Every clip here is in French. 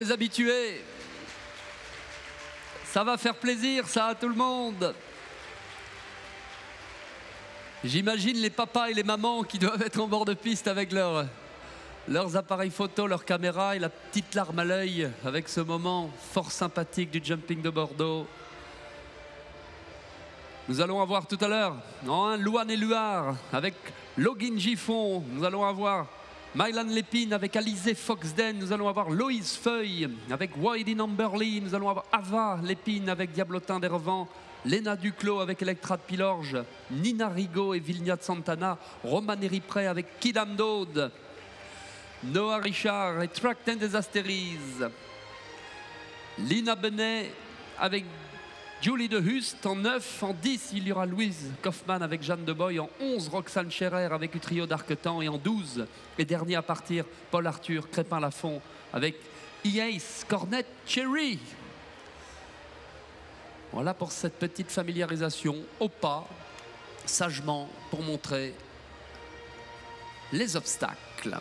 Les habitués, ça va faire plaisir ça à tout le monde. J'imagine les papas et les mamans qui doivent être en bord de piste avec leurs appareils photo, leurs caméras et la petite larme à l'œil avec ce moment fort sympathique du jumping de Bordeaux. Nous allons avoir tout à l'heure Louane et Luard avec Login Giffon. Nous allons avoir Mylan Lépine avec Alizé Foxden. Nous allons avoir Loïse Feuille avec Widen Amberly. Nous allons avoir Ava Lépine avec Diablotin d'Hervant. Léna Duclos avec Electra de Pilorge. Nina Rigaud et Vilnia de Santana. Roman Eripré avec Kidam Dode. Noah Richard et Tracten des Astéries. Lina Benet avec Julie de Hust. En 9, en 10, il y aura Louise Kaufmann avec Jeanne de Boy. En 11, Roxane Scherer avec le trio d'Arquetan. Et en 12, et dernier à partir, Paul Arthur Crépin-Lafont avec Iace Cornet Cherry. Voilà pour cette petite familiarisation au pas, sagement, pour montrer les obstacles.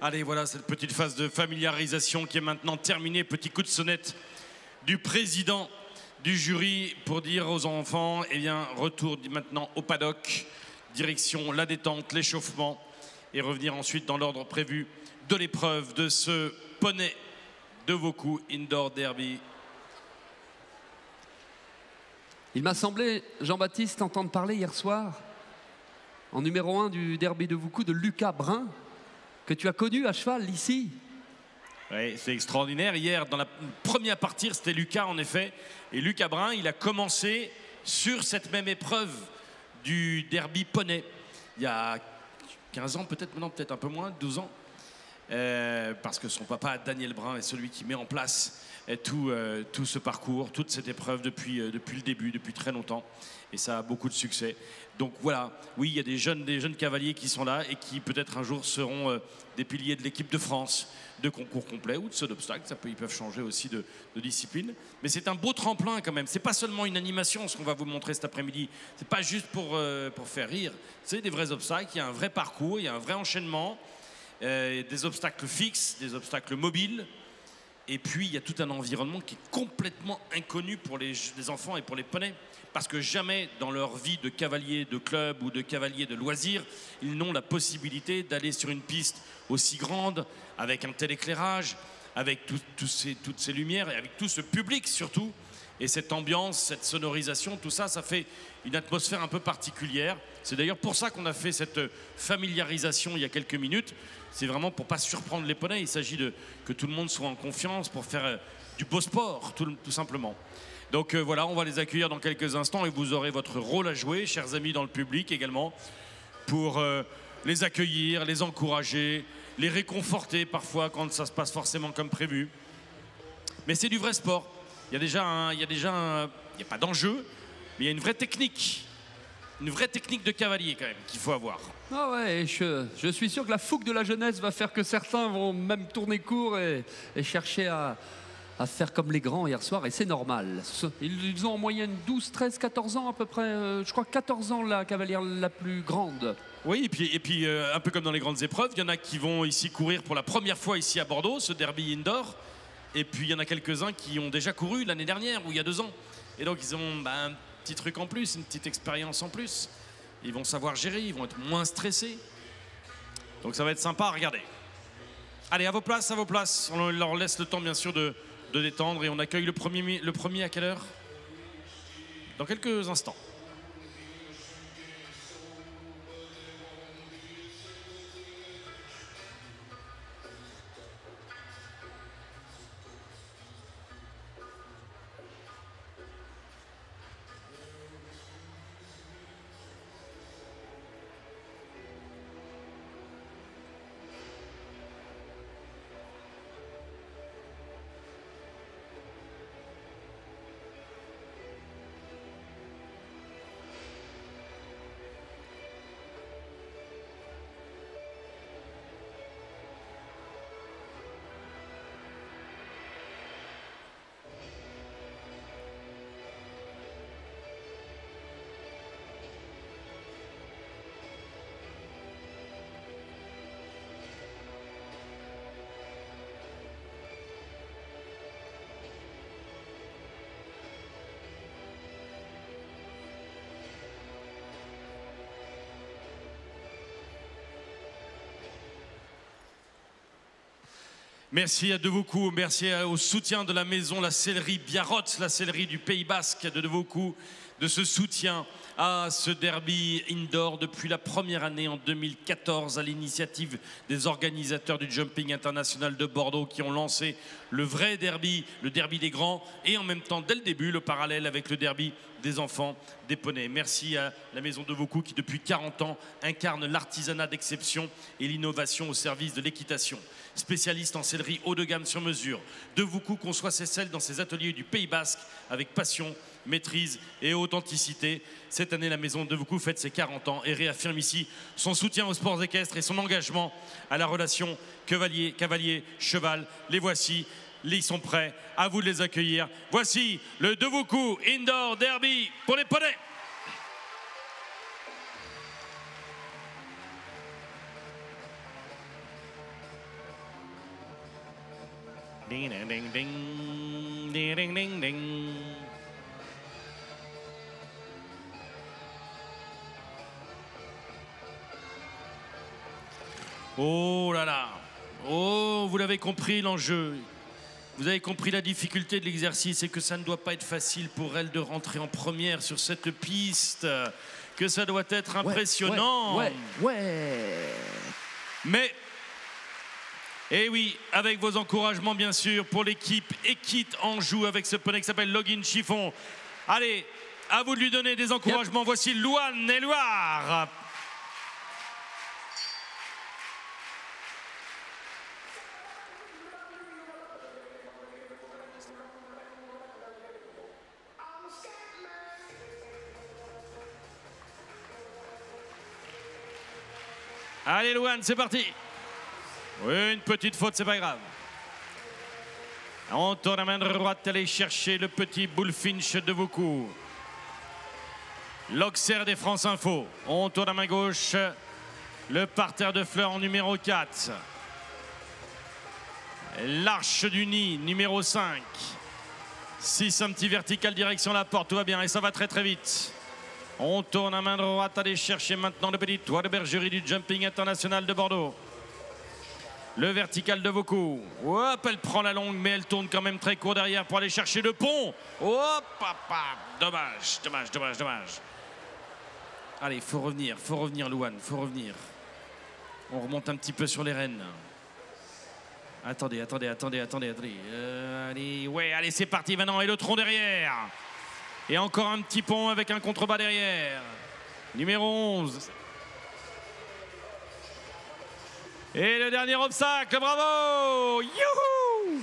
Allez, voilà cette petite phase de familiarisation qui est maintenant terminée. Petit coup de sonnette du président du jury pour dire aux enfants, eh bien, retour maintenant au paddock, direction la détente, l'échauffement, et revenir ensuite dans l'ordre prévu de l'épreuve de ce poney de Vaucou Indoor Derby. Il m'a semblé, Jean-Baptiste, entendre parler hier soir, en numéro 1 du derby de Vaucou, de Lucas Brun, que tu as connu à cheval ici. Oui, c'est extraordinaire. Hier, dans la première à partir, c'était Lucas, en effet. Et Lucas Brun, il a commencé sur cette même épreuve du derby poney. Il y a 15 ans, peut-être maintenant, peut-être un peu moins, 12 ans. Parce que son papa, Daniel Brun, est celui qui met en place tout ce parcours, toute cette épreuve depuis le début, depuis très longtemps. Et ça a beaucoup de succès. Donc voilà, oui, il y a des jeunes cavaliers qui sont là et qui peut-être un jour seront des piliers de l'équipe de France, de concours complet ou de saut d'obstacle. Ils peuvent changer aussi de discipline. Mais c'est un beau tremplin quand même. C'est pas seulement une animation, ce qu'on va vous montrer cet après-midi. C'est pas juste pour faire rire. C'est des vrais obstacles, il y a un vrai parcours, il y a un vrai enchaînement. Des obstacles fixes, des obstacles mobiles. Et puis, il y a tout un environnement qui est complètement inconnu pour les enfants et pour les poneys. Parce que jamais dans leur vie de cavalier de club ou de cavalier de loisirs, ils n'ont la possibilité d'aller sur une piste aussi grande, avec un tel éclairage, avec toutes ces lumières et avec tout ce public surtout. Et cette ambiance, cette sonorisation, tout ça, ça fait une atmosphère un peu particulière. C'est d'ailleurs pour ça qu'on a fait cette familiarisation il y a quelques minutes. C'est vraiment pour ne pas surprendre les poneys. Il s'agit que tout le monde soit en confiance pour faire du beau sport, tout simplement. Donc voilà, on va les accueillir dans quelques instants et vous aurez votre rôle à jouer, chers amis dans le public également, pour les accueillir, les encourager, les réconforter parfois quand ça se passe forcément comme prévu. Mais c'est du vrai sport. Il n'y a pas d'enjeu, mais il y a une vraie technique de cavalier quand même qu'il faut avoir. Ah ouais, je suis sûr que la fougue de la jeunesse va faire que certains vont même tourner court et chercher à à faire comme les grands hier soir, et c'est normal. Ils ont en moyenne 12, 13, 14 ans à peu près, je crois 14 ans la cavalière la plus grande. Oui, et puis un peu comme dans les grandes épreuves, il y en a qui vont ici courir pour la première fois ici à Bordeaux, ce derby indoor. Et puis il y en a quelques-uns qui ont déjà couru l'année dernière ou il y a 2 ans. Et donc ils ont un petit truc en plus, une petite expérience en plus. Ils vont savoir gérer, ils vont être moins stressés. Donc ça va être sympa à regarder. Allez, à vos places, à vos places. On leur laisse le temps bien sûr de détendre et on accueille le premier à quelle heure? Dans quelques instants. Merci à Devaucoux, merci au soutien de la maison, la sellerie Biarrot, la sellerie du Pays Basque de Devaucoux, de ce soutien à ce derby indoor depuis la première année en 2014 à l'initiative des organisateurs du Jumping International de Bordeaux qui ont lancé le vrai derby, le derby des grands et en même temps dès le début le parallèle avec le derby des enfants des poneys. Merci à la maison Devaucoux qui depuis 40 ans incarne l'artisanat d'exception et l'innovation au service de l'équitation. Spécialiste en sellerie haut de gamme sur mesure, Devaucoux conçoit ses selles dans ses ateliers du Pays Basque avec passion, maîtrise et authenticité. Cette année, la maison Devaucoux fête ses 40 ans et réaffirme ici son soutien aux sports équestres et son engagement à la relation cavalier-cheval. Les voici, ils sont prêts, à vous de les accueillir. Voici le Devaucoux Indoor Derby pour les poneys. Ding ding ding ding ding ding ding ding. Oh là là. Oh, vous l'avez compris l'enjeu. Vous avez compris la difficulté de l'exercice et que ça ne doit pas être facile pour elle de rentrer en première sur cette piste. Que ça doit être impressionnant. Ouais. Mais et oui, avec vos encouragements bien sûr pour l'équipe Equite Anjou avec ce poney qui s'appelle Login Chiffon. Allez, à vous de lui donner des encouragements. Yep. Voici Louane et Loire. Allez Louane, c'est parti. Oui, une petite faute, c'est pas grave. On tourne la main droite, aller chercher le petit Bullfinch de Devaucoux. L'Auxerre des France Info. On tourne la main gauche, le parterre de fleurs en numéro 4. L'Arche du Nid, numéro 5. 6, un petit vertical direction la porte, tout va bien et ça va très très vite. On tourne à main droite, aller chercher maintenant le petit toit de bergerie du Jumping International de Bordeaux. Le vertical de Devaucoux. Hop, elle prend la longue, mais elle tourne quand même très court derrière pour aller chercher le pont. Hop, papa. Dommage. Allez, faut revenir, Louane, faut revenir. On remonte un petit peu sur les rênes. Attendez. Allez, c'est parti maintenant. Et le tronc derrière. Et encore un petit pont avec un contrebas derrière. Numéro 11. Et le dernier obstacle, bravo! Youhou!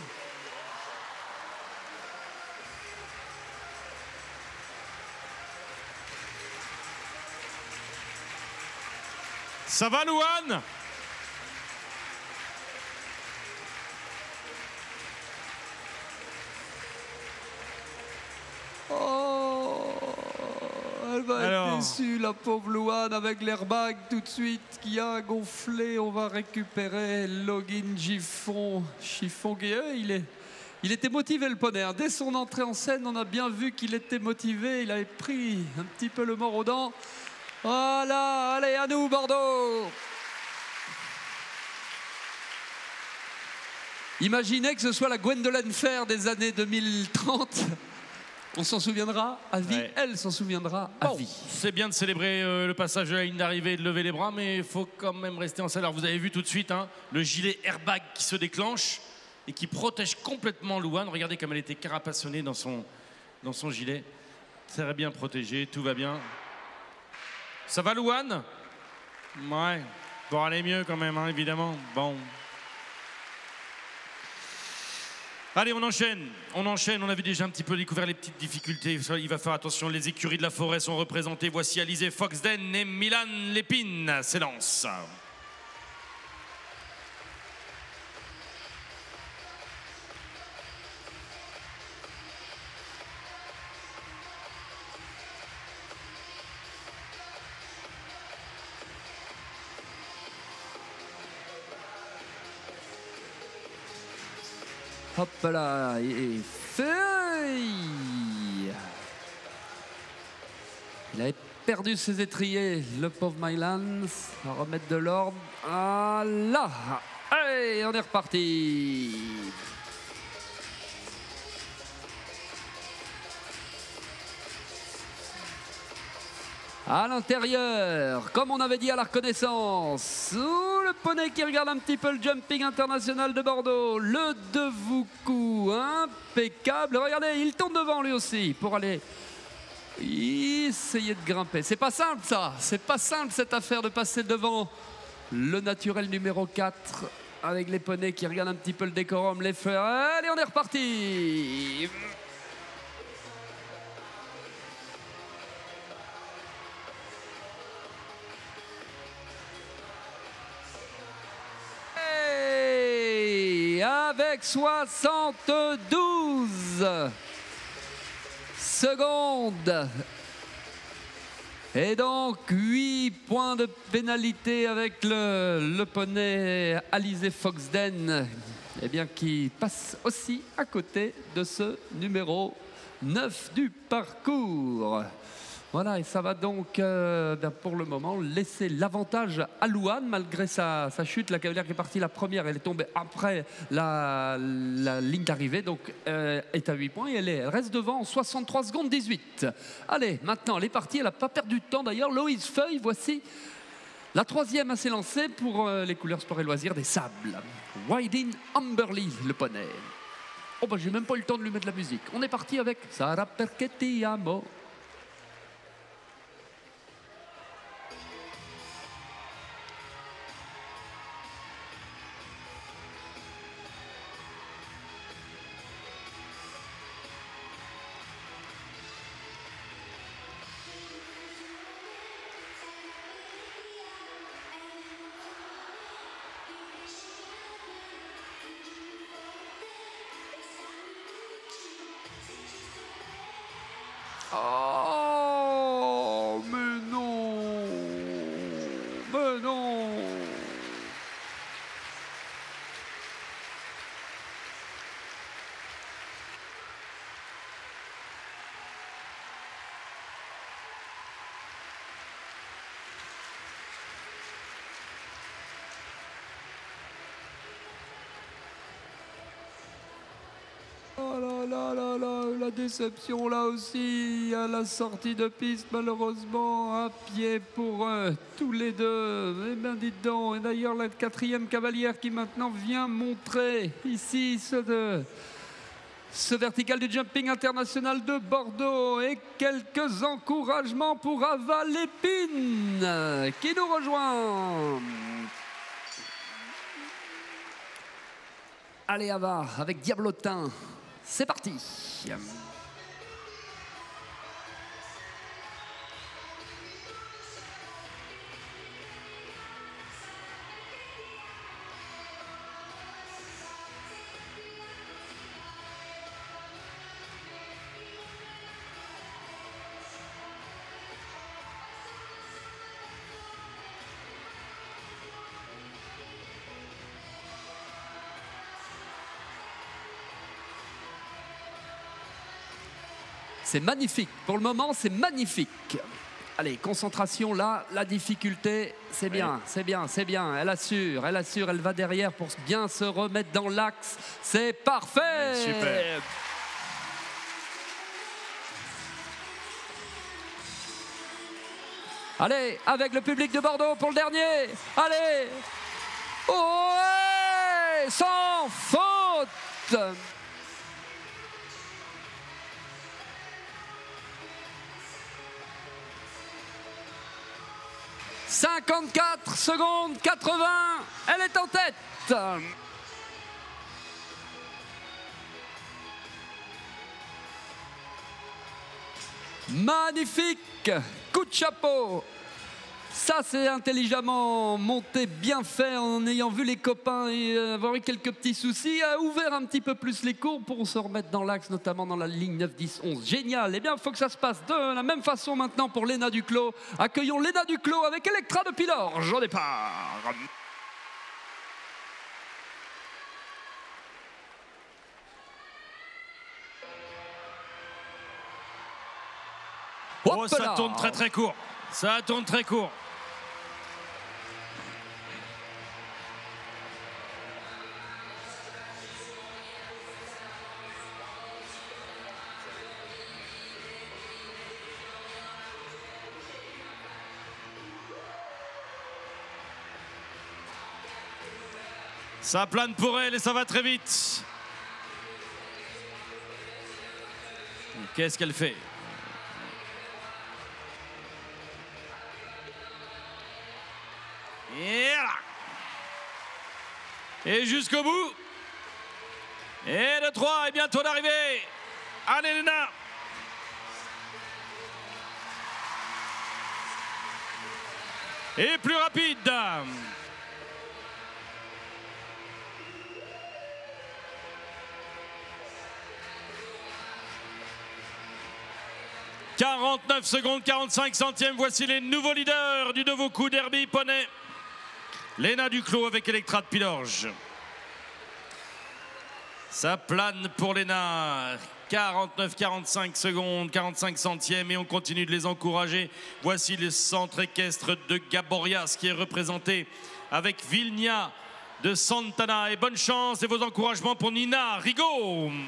Ça va, Louane? déçue, la pauvre Louane, avec l'airbag tout de suite qui a gonflé. On va récupérer Login Chiffon. Chiffon qui il était motivé, le poney. Dès son entrée en scène, on a bien vu qu'il était motivé. Il avait pris un petit peu le mort aux dents. Voilà, allez, à nous, Bordeaux! Imaginez que ce soit la Gwendolyn Fair des années 2030. On s'en souviendra à vie, ouais. Elle s'en souviendra à vie. C'est bien de célébrer le passage de la ligne d'arrivée et de lever les bras, mais il faut quand même rester en salle. Alors vous avez vu tout de suite le gilet airbag qui se déclenche et qui protège complètement Louane. Regardez comme elle était carapassonnée dans son gilet. Très bien protégée, tout va bien. Ça va, Louane? Ouais, pour aller mieux quand même, évidemment. Bon. Allez, on enchaîne, on avait déjà un petit peu découvert les petites difficultés. Il va faire attention, les écuries de la forêt sont représentées. Voici Alizé Foxden et Milan Lépine s'élancent. Hop là, et feuille. Il avait perdu ses étriers, le pauvre Mylan. On va remettre de l'ordre. Ah là. Allez, on est reparti. À l'intérieur, comme on avait dit à la reconnaissance, le poney qui regarde un petit peu le jumping international de Bordeaux, le Devoucou, impeccable. Regardez, il tourne devant lui aussi pour aller essayer de grimper. C'est pas simple ça, c'est pas simple cette affaire de passer devant le naturel numéro 4 avec les poneys qui regardent un petit peu le décorum, les feux. Allez, on est reparti. Avec 72 secondes. Et donc 8 points de pénalité avec le poney Alizé Foxden, eh bien, qui passe aussi à côté de ce numéro 9 du parcours. Voilà, et ça va donc, pour le moment, laisser l'avantage à Louane, malgré sa chute. La cavalière qui est partie la première, elle est tombée après la ligne d'arrivée, donc est à 8 points et elle reste devant en 63 secondes 18. Allez, maintenant, elle est partie, elle n'a pas perdu de temps d'ailleurs. Loïs Feuille, voici la troisième à s'élancer pour les couleurs sport et loisirs des sables. Widen Amberley, le poney. Oh, bah, j'ai même pas eu le temps de lui mettre de la musique. On est parti avec Sarà perché ti amo. Oh, mais non, mais non. Oh là là là là, la déception là aussi à la sortie de piste, malheureusement, à pied pour tous les deux. Eh bien, dites donc, et d'ailleurs la quatrième cavalière qui maintenant vient montrer ici ce vertical du jumping international de Bordeaux, et quelques encouragements pour Ava Lépine qui nous rejoint. Allez Ava, avec Diablotin. C'est parti. C'est magnifique. Pour le moment, c'est magnifique. Allez, concentration là, la difficulté, c'est bien, c'est bien, c'est bien. Elle assure, elle va derrière pour bien se remettre dans l'axe. C'est parfait. Super. Allez, avec le public de Bordeaux pour le dernier. Allez. Ouais, sans faute. « 54 secondes 80, elle est en tête. Magnifique, coup de chapeau. Ça, c'est intelligemment monté, bien fait, en ayant vu les copains et avoir eu quelques petits soucis, a ouvert un petit peu plus les courbes pour se remettre dans l'axe, notamment dans la ligne 9, 10, 11. Génial. Eh bien, il faut que ça se passe de la même façon maintenant pour Léna Duclos. Accueillons Léna Duclos avec Electra de Pilorge au départ. Oh, ça tourne très très court. Ça tourne très court. Ça plane pour elle et ça va très vite. Qu'est-ce qu'elle fait? Et jusqu'au bout. Et le 3 est bientôt d'arriver. Allez, Léna. Et plus rapide. « 49 secondes 45 centièmes, voici les nouveaux leaders du nouveau coup derby poney. Léna Duclos avec Electra de Pilorge. Ça plane pour Léna. 49-45 secondes, 45 centièmes et on continue de les encourager. Voici le centre équestre de Gaborias qui est représenté avec Vilnia de Santana. Et bonne chance et vos encouragements pour Nina Rigaud. «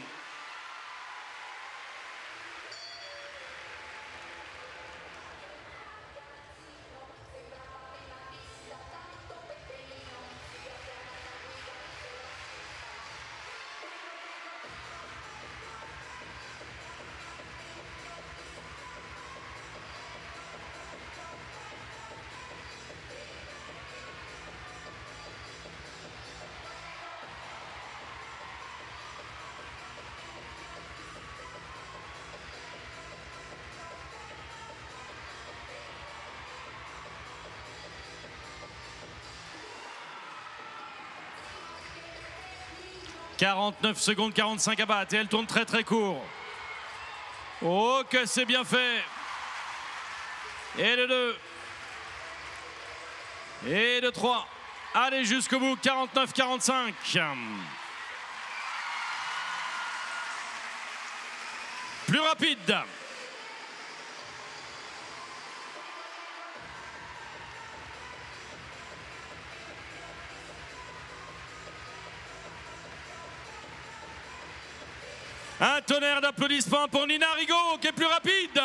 49 secondes 45 à battre et elle tourne très très court. Oh que c'est bien fait. Et le 2. Et le 3. Allez jusqu'au bout, 49-45. Plus rapide. Un tonnerre d'applaudissements pour Nina Rigaud qui est plus rapide.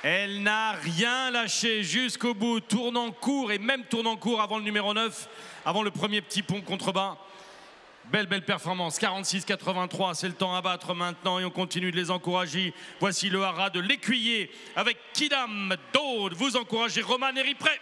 Elle n'a rien lâché jusqu'au bout, tournant court et même tournant court avant le numéro 9, avant le premier petit pont contrebas. Belle performance, 46-83, c'est le temps à battre maintenant et on continue de les encourager. Voici le haras de l'Écuyer avec Kidam d'Aude. Vous encouragez Roman Eripré.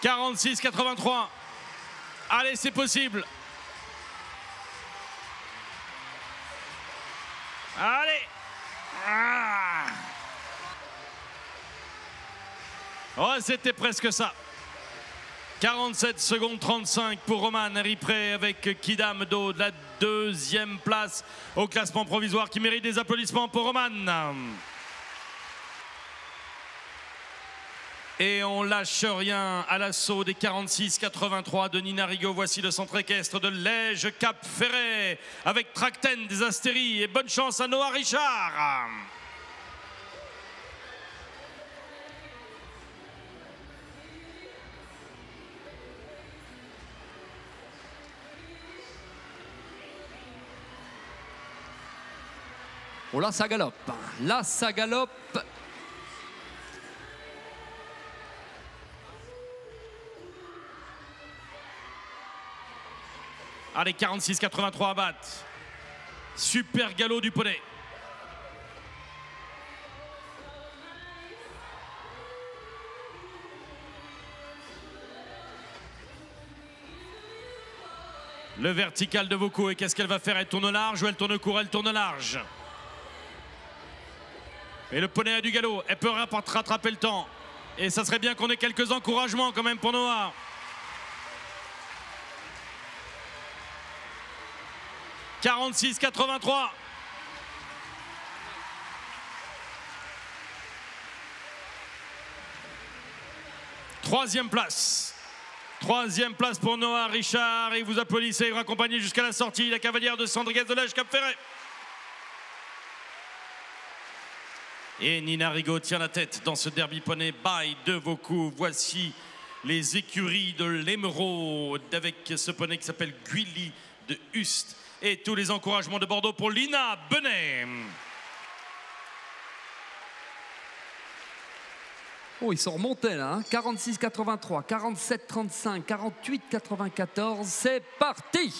46,83. Allez, c'est possible. Allez. Ah. Oh, c'était presque ça. 47 secondes 35 pour Roman Ripré avec Kidam Do de la deuxième place au classement provisoire qui mérite des applaudissements pour Roman. Et on lâche rien à l'assaut des 46,83 de Nina Rigaud. Voici le centre équestre de Lège Cap Ferret avec Tracten des Astéries et bonne chance à Noah Richard. Oh là, ça galope. Là, ça galope. Allez, 46,83 à battre. Super galop du poney. Le vertical de Vaucoux. Et qu'est-ce qu'elle va faire? Elle tourne large ou elle tourne court? Elle tourne large. Et le poney a du galop. Elle peut rattraper le temps. Et ça serait bien qu'on ait quelques encouragements quand même pour Noah. « 46,83. Troisième place. Troisième place pour Noah Richard. Et vous applaudissez, vous accompagnez jusqu'à la sortie la cavalière de Sandriguez de Lège Cap Ferret. Et Nina Rigaud tient la tête dans ce derby poney by de Vaucoux. Voici les écuries de l'Émeraude avec ce poney qui s'appelle Guilly de Hust. Et tous les encouragements de Bordeaux pour Lina Benet. Oh, ils sont remontés là, hein. 46,83, 47,35, 48,94. C'est parti.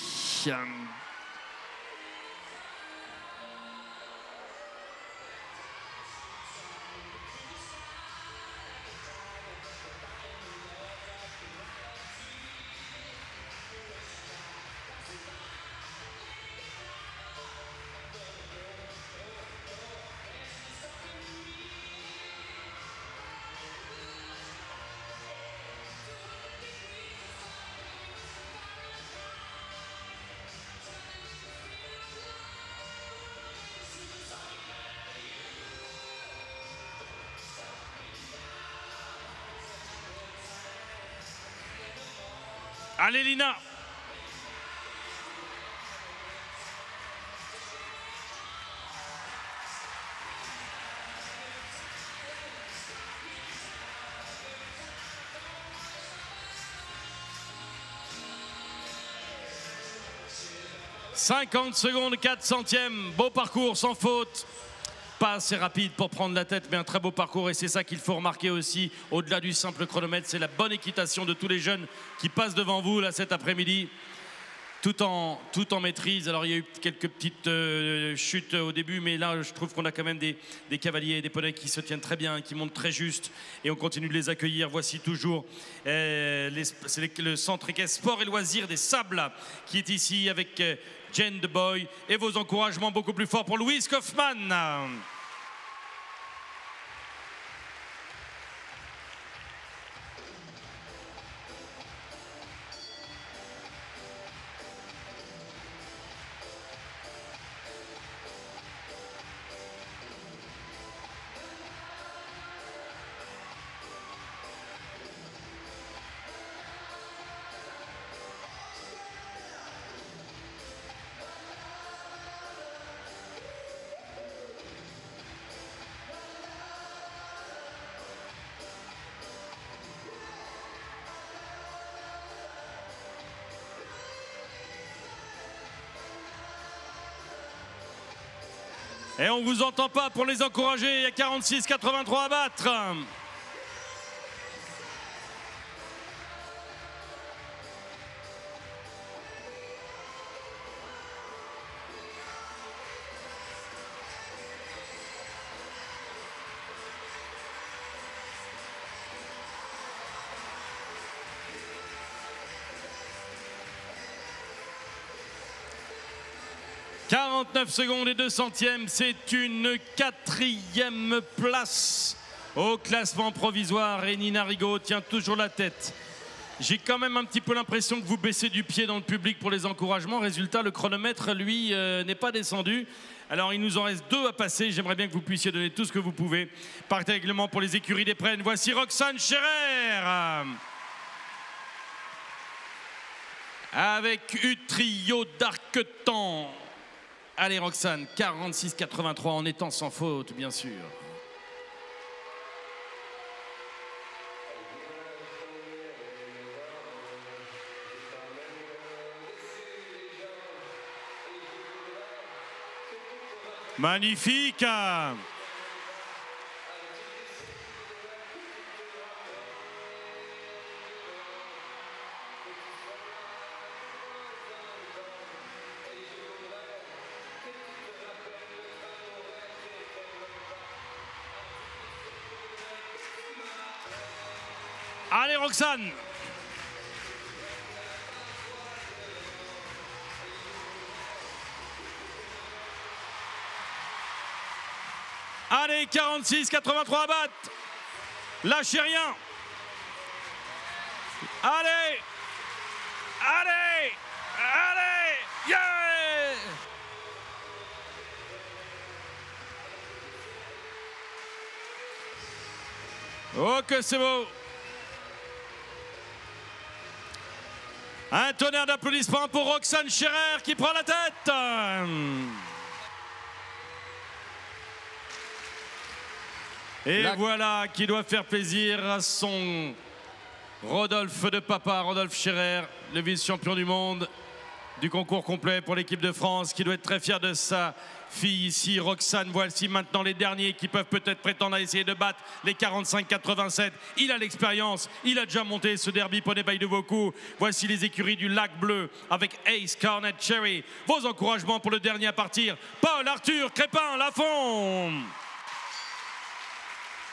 Allez Lina. « 50 secondes 4 centièmes, beau parcours sans faute. Pas assez rapide pour prendre la tête, mais un très beau parcours. Et c'est ça qu'il faut remarquer aussi, au-delà du simple chronomètre, c'est la bonne équitation de tous les jeunes qui passent devant vous là cet après-midi, tout en maîtrise. Alors il y a eu quelques petites chutes au début, mais là je trouve qu'on a quand même des cavaliers et des poneys qui se tiennent très bien, qui montent très juste, et on continue de les accueillir. Voici toujours le centre équestre sport et loisirs des Sables qui est ici avec Jane de Boy, et vos encouragements beaucoup plus forts pour Louise Kaufmann. Et on ne vous entend pas pour les encourager. Il y a 46,83 à battre. 49 secondes et 2 centièmes, c'est une 4e place au classement provisoire et Nina Rigaud tient toujours la tête. J'ai quand même un petit peu l'impression que vous baissez du pied dans le public pour les encouragements. Résultat, le chronomètre, lui, n'est pas descendu. Alors, il nous en reste 2 à passer. J'aimerais bien que vous puissiez donner tout ce que vous pouvez. Par règlement pour les écuries des Prennes. Voici Roxane Scherer. Avec Utrio d'Arquetan. Allez, Roxane, 46,83 en étant sans faute, bien sûr. Magnifique! Allez, Roxane! Allez, 46,83 à battre. Lâchez rien. Allez. Allez. Allez. Yeah. Oh, que c'est beau. Un tonnerre d'applaudissements pour Roxane Scherer qui prend la tête. Et voilà qui doit faire plaisir à son Rodolphe de papa, Rodolphe Scherer, le vice-champion du monde du concours complet pour l'équipe de France, qui doit être très fier de sa fille ici, Roxane. Voici maintenant les derniers qui peuvent peut-être prétendre à essayer de battre les 45-87. Il a l'expérience, il a déjà monté ce derby poney by de Vaucou. Voici les écuries du Lac Bleu avec Ace, Cornet, Cherry. Vos encouragements pour le dernier à partir, Paul, Arthur, Crépin, Lafont.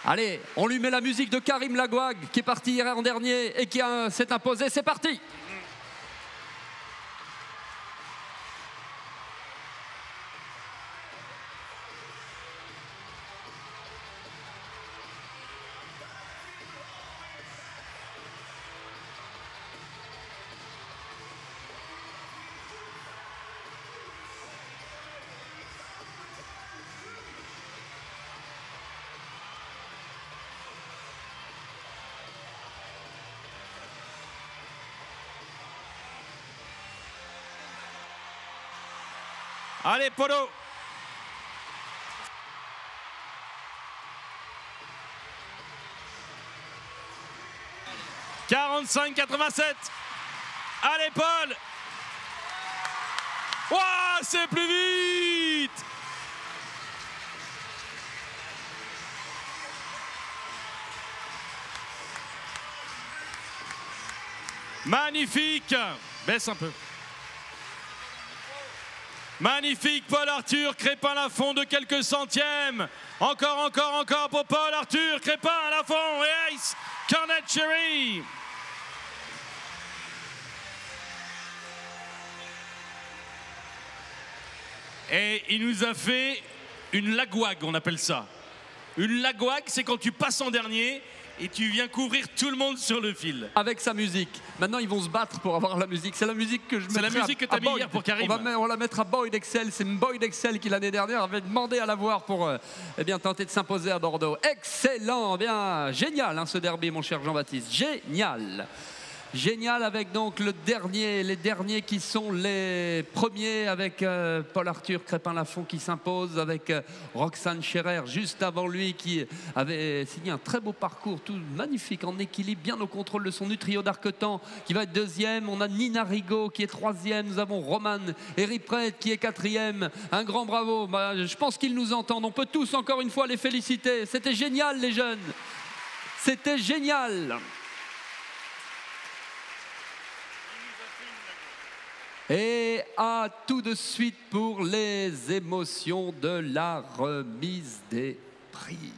Allez, on lui met la musique de Karim Lagouag qui est parti hier en dernier et qui s'est imposé. C'est parti! Allez, Polo. « 45-87. Allez, Paul. Ouah, c'est plus vite. Magnifique. Baisse un peu. Magnifique, Paul Arthur, Crépin Lafont de quelques centièmes. Encore pour Paul Arthur, Crépin Lafont et Ace, Cornet, Cherry. Et il nous a fait une lagouag, on appelle ça. Une lagouag, c'est quand tu passes en dernier et tu viens couvrir tout le monde sur le fil. Avec sa musique. Maintenant, ils vont se battre pour avoir la musique. C'est la musique que je mettrai. C'est la musique que tu as mis hier pour Karim. On la mettra à Boyd Excel. C'est Boyd Excel qui, l'année dernière, avait demandé à la voir pour bien, tenter de s'imposer à Bordeaux. Excellent, bien, génial, hein, ce derby, mon cher Jean-Baptiste. Génial. Génial, avec donc les derniers qui sont les premiers, avec Paul Arthur, Crépin Lafont qui s'impose, avec Roxane Scherer juste avant lui qui avait signé un très beau parcours, tout magnifique en équilibre, bien au contrôle de son Utrio d'Arquetan qui va être deuxième. On a Nina Rigaud qui est troisième, nous avons Roman Heripret qui est quatrième. Un grand bravo, je pense qu'ils nous entendent, on peut tous encore une fois les féliciter. C'était génial les jeunes, c'était génial. Et à tout de suite pour les émotions de la remise des prix.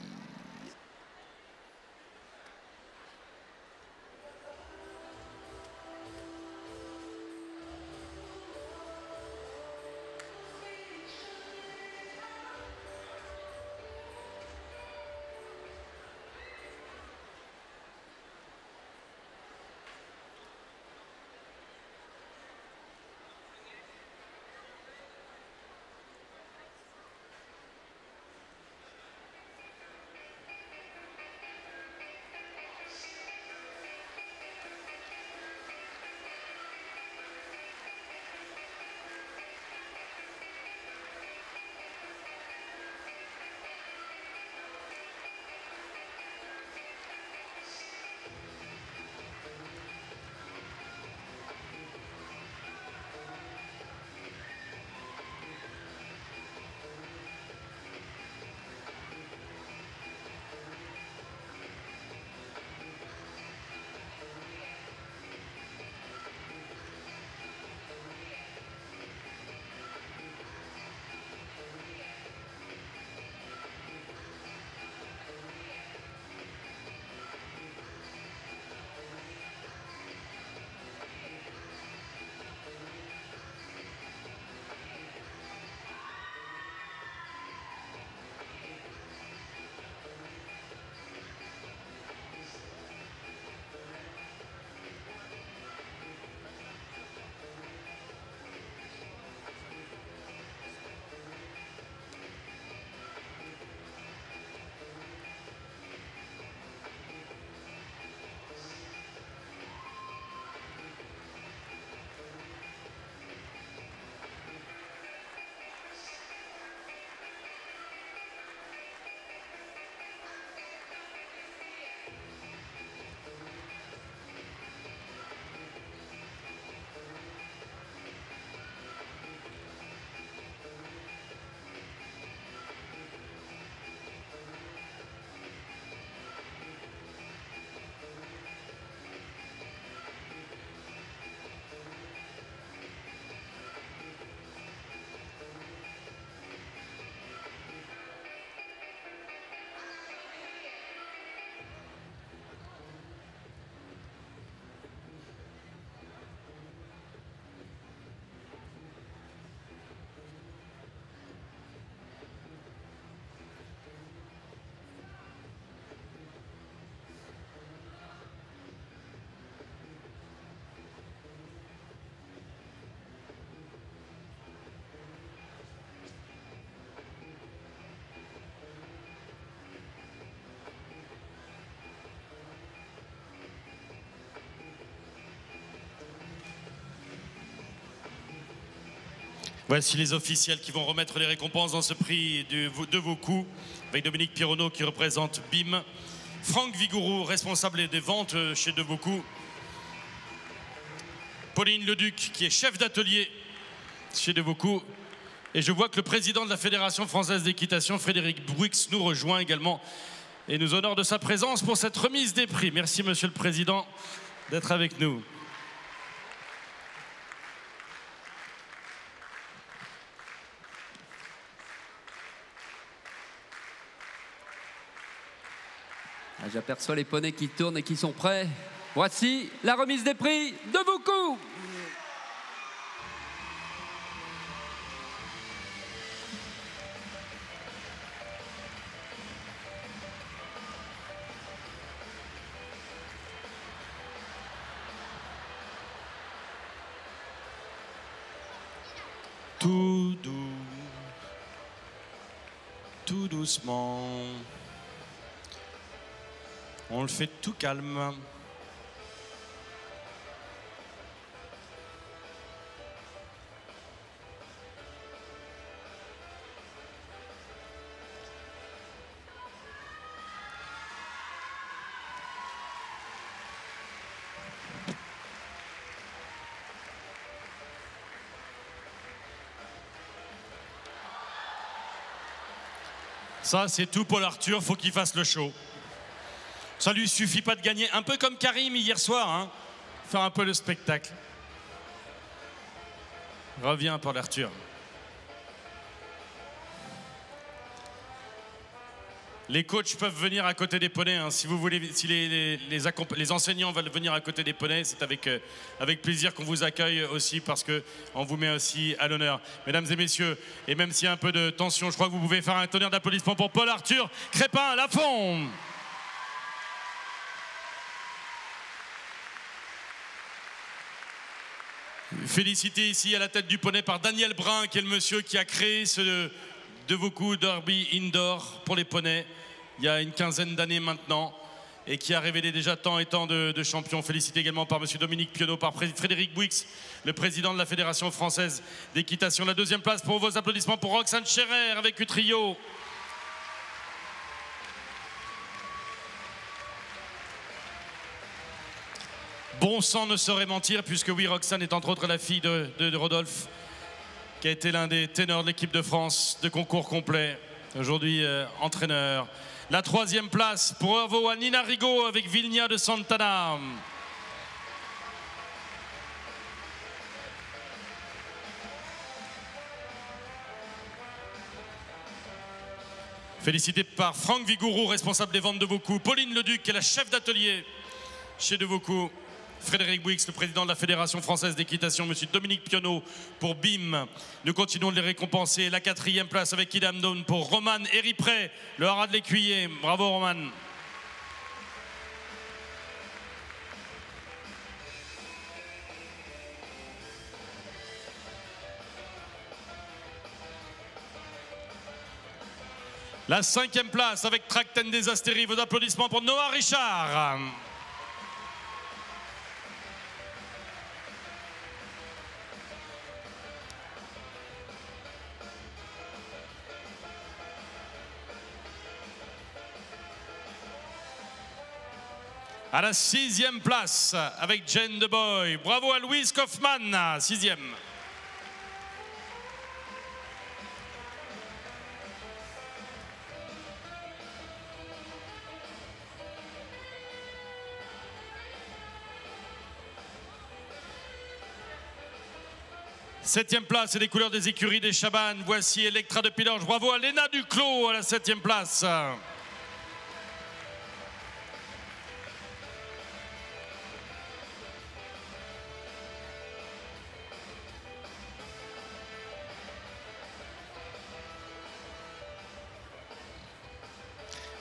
Voici les officiels qui vont remettre les récompenses dans ce prix de Vaucou, avec Dominique Pironneau qui représente BIM, Franck Vigourou, responsable des ventes chez De Vaucou, Pauline Leduc qui est chef d'atelier chez De Vaucou, et je vois que le président de la Fédération française d'équitation, Frédéric Bouix, nous rejoint également et nous honore de sa présence pour cette remise des prix. Merci Monsieur le Président d'être avec nous. J'aperçois les poneys qui tournent et qui sont prêts. Voici la remise des prix de Vaucou. Tout doux, tout doucement. On le fait tout calme. Ça, c'est tout Paul Arthur, faut qu'il fasse le show. Ça lui suffit pas de gagner, un peu comme Karim hier soir, hein, faire un peu le spectacle. Reviens Paul Arthur. Les coachs peuvent venir à côté des poneys, hein. Si vous voulez, si les enseignants veulent venir à côté des poneys, c'est avec plaisir qu'on vous accueille aussi, parce qu'on vous met aussi à l'honneur. Mesdames et messieurs, et même s'il y a un peu de tension, je crois que vous pouvez faire un tonnerre d'applaudissements pour Paul Arthur Crépin-Lafont. Félicité ici à la tête du poney par Daniel Brun, qui est le monsieur qui a créé ce De Vaucou Derby Indoor pour les poneys il y a une quinzaine d'années maintenant, et qui a révélé déjà tant et tant de champions. Félicité également par monsieur Dominique Pironneau, par Frédéric Bouix, le président de la Fédération française d'équitation. La deuxième place, pour vos applaudissements pour Roxane Scherer avec Utrio. Bon sang ne saurait mentir, puisque oui, Roxane est entre autres la fille de Rodolphe, qui a été l'un des ténors de l'équipe de France de concours complet, aujourd'hui entraîneur. La troisième place pour bravo à Nina Rigaud avec Vilnia de Santana. Félicité par Franck Vigourou, responsable des ventes de Vaucou, Pauline Leduc, qui est la chef d'atelier chez De Vaucou, Frédéric Bouix, le président de la Fédération française d'équitation, monsieur Dominique Pironneau pour BIM. Nous continuons de les récompenser. La quatrième place avec Kidam Down pour Roman Héripré, le haras de l'écuyer. Bravo Roman. La cinquième place avec Tracten des Astéries. Vos applaudissements pour Noah Richard. À la sixième place avec Jane De Boy. Bravo à Louise Kaufmann, sixième. Septième place, c'est les couleurs des écuries des Chabannes. Voici Electra de Pilorge. Bravo à Léna Duclos à la septième place.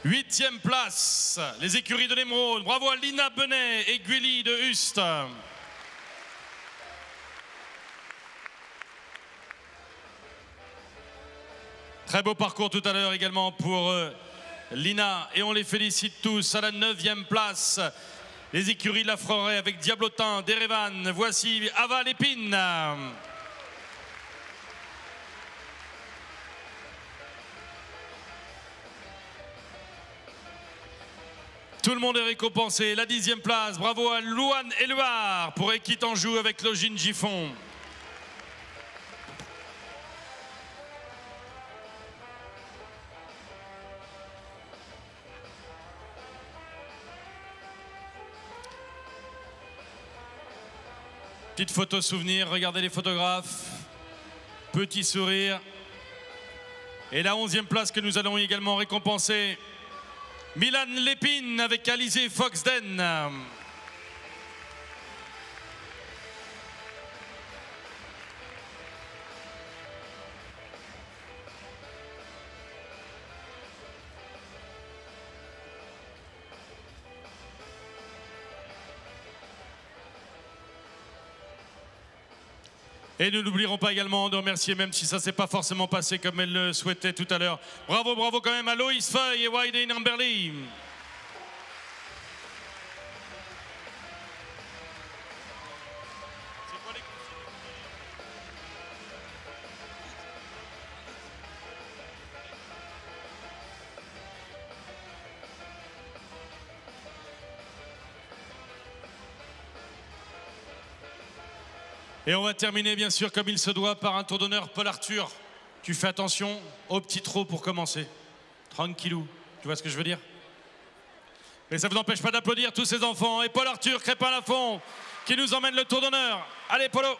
Huitième place, les écuries de l'Émeraude. Bravo à Lina Benet et Guélie de Hust. Très beau parcours tout à l'heure également pour Lina, et on les félicite tous. À la neuvième place, les écuries de la Forêt avec Diablotin, Derevan. Voici Ava Lépine. Tout le monde est récompensé. La 10e place, bravo à Louane Éluard pour Équitanjou avec Logine Giffon. Petite photo souvenir, regardez les photographes. Petit sourire. Et la 11e place que nous allons également récompenser, Milan Lépine avec Alizé Foxden. Et nous n'oublierons pas également de remercier, même si ça ne s'est pas forcément passé comme elle le souhaitait tout à l'heure. Bravo, bravo quand même à Loïs Feuille et Wydene Amberley. Et on va terminer bien sûr comme il se doit par un tour d'honneur. Paul Arthur, tu fais attention au petit trot pour commencer. Tranquillou, tu vois ce que je veux dire? Mais ça ne vous empêche pas d'applaudir tous ces enfants. Et Paul Arthur, Crépin-Lafont, qui nous emmène le tour d'honneur. Allez Polo!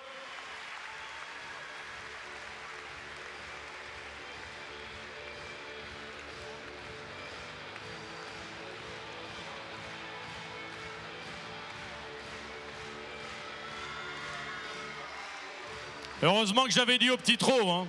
Heureusement que j'avais dit au petit trot. Hein.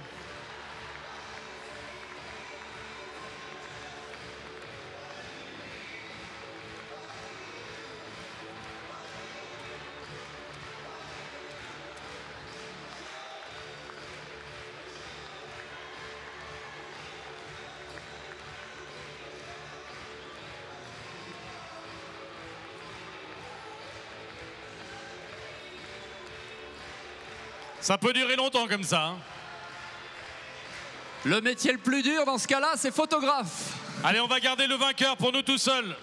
Ça peut durer longtemps comme ça. Hein. Le métier le plus dur dans ce cas-là, c'est photographe. Allez, on va garder le vainqueur pour nous tout seuls.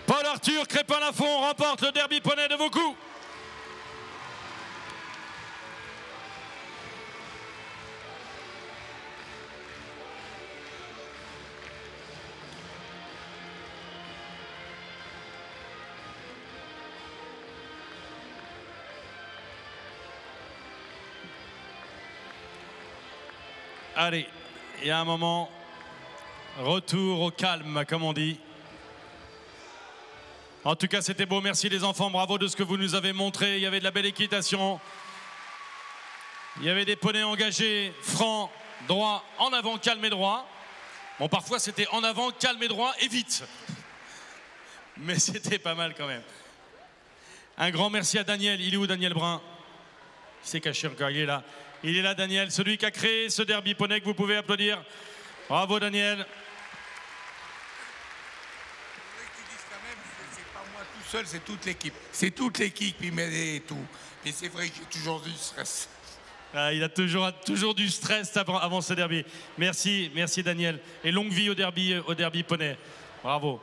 Paul Arthur Crépin-Lafont remporte le derby poney de Vaucou. Allez, il y a un moment, retour au calme, comme on dit. En tout cas, c'était beau. Merci les enfants, bravo de ce que vous nous avez montré. Il y avait de la belle équitation. Il y avait des poneys engagés, francs, droits, en avant, calme et droit. Bon, parfois, c'était en avant, calme et droit et vite. Mais c'était pas mal quand même. Un grand merci à Daniel. Il est où, Daniel Brun? Il s'est caché encore, il est là. Il est là, Daniel, celui qui a créé ce derby poney que vous pouvez applaudir. Bravo, Daniel. C'est pas moi tout seul, c'est toute l'équipe. C'est toute l'équipe qui m'aide et tout. Mais c'est vrai que j'ai toujours du stress. Ah, il a toujours du stress avant ce derby. Merci, merci Daniel. Et longue vie au derby poney. Bravo.